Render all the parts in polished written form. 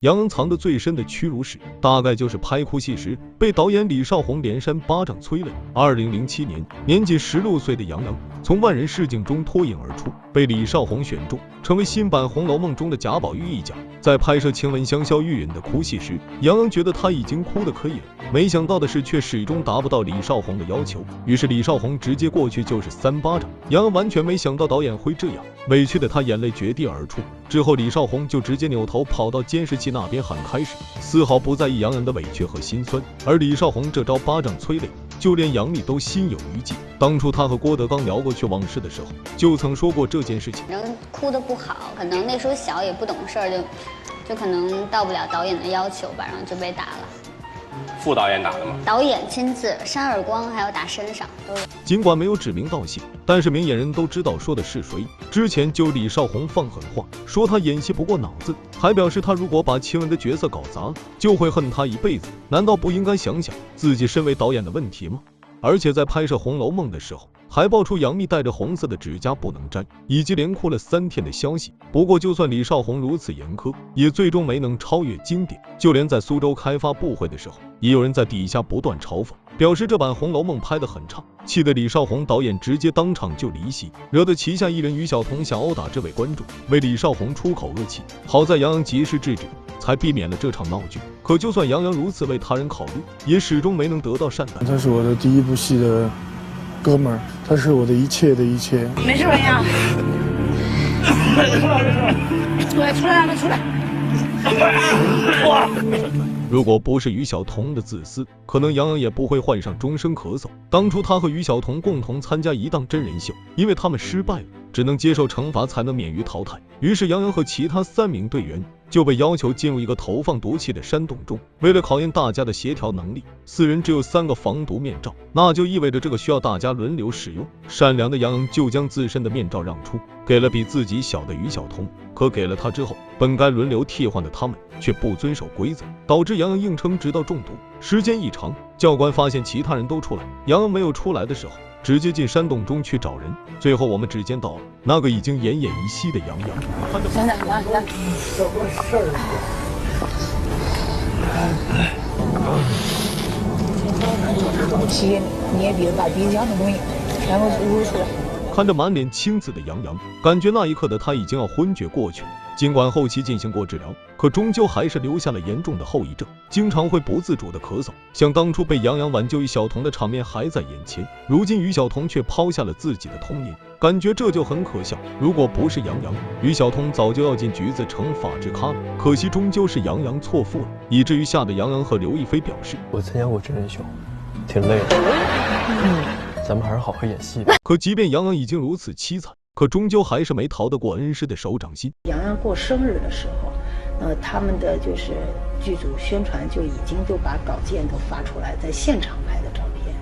杨洋藏得最深的屈辱史，大概就是拍哭戏时被导演李少红连扇巴掌催泪。2007年，年仅16岁的杨洋从万人试镜中脱颖而出，被李少红选中，成为新版《红楼梦》中的贾宝玉一角。在拍摄晴雯香消玉殒的哭戏时，杨洋觉得他已经哭得可以了，没想到的是却始终达不到李少红的要求，于是李少红直接过去就是3巴掌。杨洋完全没想到导演会这样，委屈的他眼泪决堤而出。之后李少红就直接扭头跑到监视器那边喊开始，丝毫不在意杨洋的委屈和心酸。而李少红这招巴掌催泪，就连杨幂都心有余悸。当初他和郭德纲聊过去往事的时候，就曾说过这件事情。人哭得不好，可能那时候小也不懂事儿，就可能到不了导演的要求吧，然后就被打了。副导演打的吗？导演亲自扇耳光，还有打身上都有。尽管没有指名道姓，但是明眼人都知道说的是谁。之前就李少红放狠话，说他演戏不过脑子，还表示他如果把晴雯的角色搞砸了，就会恨他一辈子。难道不应该想想自己身为导演的问题吗？而且在拍摄《红楼梦》的时候，还爆出杨幂带着红色的指甲不能沾，以及连哭了3天的消息。不过就算李少红如此严苛，也最终没能超越经典。就连在苏州开发布会的时候，也有人在底下不断嘲讽，表示这版《红楼梦》拍得很差，气得李少红导演直接当场就离席，惹得旗下艺人于晓彤想殴打这位观众，为李少红出口恶气。好在杨洋及时制止，才避免了这场闹剧。可就算杨洋如此为他人考虑，也始终没能得到善待。他是我的第一部戏的哥们儿，他是我的一切的一切。没事吧呀？出来让他出来。如果不是于晓彤的自私，可能杨洋也不会患上终身咳嗽。当初他和于晓彤共同参加一档真人秀，因为他们失败了，只能接受惩罚才能免于淘汰。于是杨洋和其他3名队员就被要求进入一个投放毒气的山洞中。为了考验大家的协调能力，4人只有3个防毒面罩，那就意味着这个需要大家轮流使用。善良的杨洋就将自身的面罩让出，给了比自己小的于晓彤。可给了他之后，本该轮流替换的他们却不遵守规则，导致杨洋硬撑直到中毒。时间一长，教官发现其他人都出来，杨洋没有出来的时候，直接进山洞中去找人。最后我们只见到了那个已经奄奄一息的杨洋。来，皮捏鼻子，把鼻子上的东西全部捂出来。看着满脸青紫的杨洋，感觉那一刻的他已经要昏厥过去了。尽管后期进行过治疗，可终究还是留下了严重的后遗症，经常会不自主的咳嗽。像当初被杨洋挽救于晓彤的场面还在眼前，如今于晓彤却抛下了自己的童年，感觉这就很可笑。如果不是杨洋，于晓彤早就要进局子成法制咖了。可惜终究是杨洋错付了，以至于吓得杨洋和刘亦菲表示，我参加过真人秀，挺累的。咱们还是好好演戏吧。可即便杨洋已经如此凄惨，可终究还是没逃得过恩师的手掌心。杨洋过生日的时候，他们的就是剧组宣传就已经都把稿件都发出来，在现场拍的照片。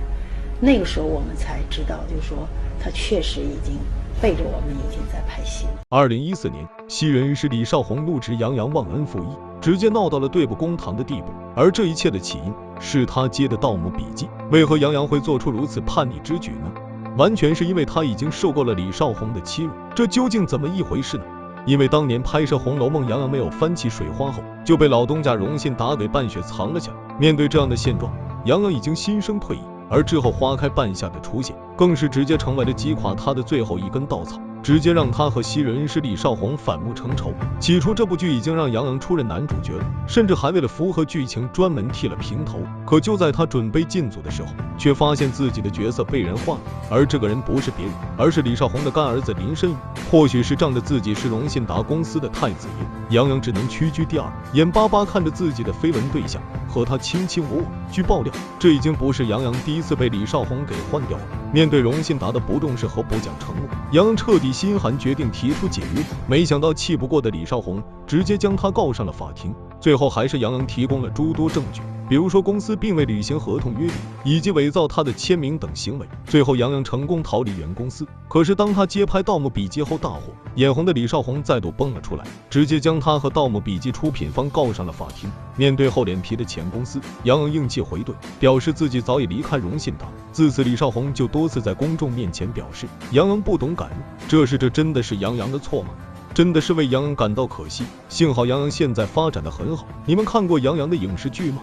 那个时候我们才知道，就是说他确实已经背着我们已经在拍戏了。2014年，戏人是李少红怒斥杨洋忘恩负义，直接闹到了对簿公堂的地步。而这一切的起因是他接的《盗墓笔记》。为何杨洋会做出如此叛逆之举呢？完全是因为他已经受够了李少红的欺辱。这究竟怎么一回事呢？因为当年拍摄《红楼梦》，杨洋没有翻起水花后，就被老东家荣信达给半雪藏了起来。面对这样的现状，杨洋已经心生退意，而之后花开半夏的出现，更是直接成为了击垮他的最后一根稻草，直接让他和昔日恩师李少红反目成仇。起初这部剧已经让杨洋出任男主角了，甚至还为了符合剧情专门剃了平头。可就在他准备进组的时候，却发现自己的角色被人换了，而这个人不是别人，而是李少红的干儿子林申宇。或许是仗着自己是荣信达公司的太子爷，杨洋只能屈居第2，眼巴巴看着自己的绯闻对象和他卿卿我我。据爆料，这已经不是杨洋第一次被李少红给换掉了。面对荣信达的不重视和不讲承诺，杨洋彻底心寒，决定提出解约。没想到气不过的李少红直接将他告上了法庭，最后还是杨洋提供了诸多证据，比如说公司并未履行合同约定，以及伪造他的签名等行为。最后杨洋成功逃离原公司。可是当他接拍《盗墓笔记》后大火，眼红的李少红再度蹦了出来，直接将他和《盗墓笔记》出品方告上了法庭。面对厚脸皮的前公司，杨洋硬气回怼，表示自己早已离开荣信达。自此李少红就多次在公众面前表示杨洋不懂感恩。这真的是杨洋的错吗？真的是为杨洋感到可惜。幸好杨洋现在发展的很好。你们看过杨洋的影视剧吗？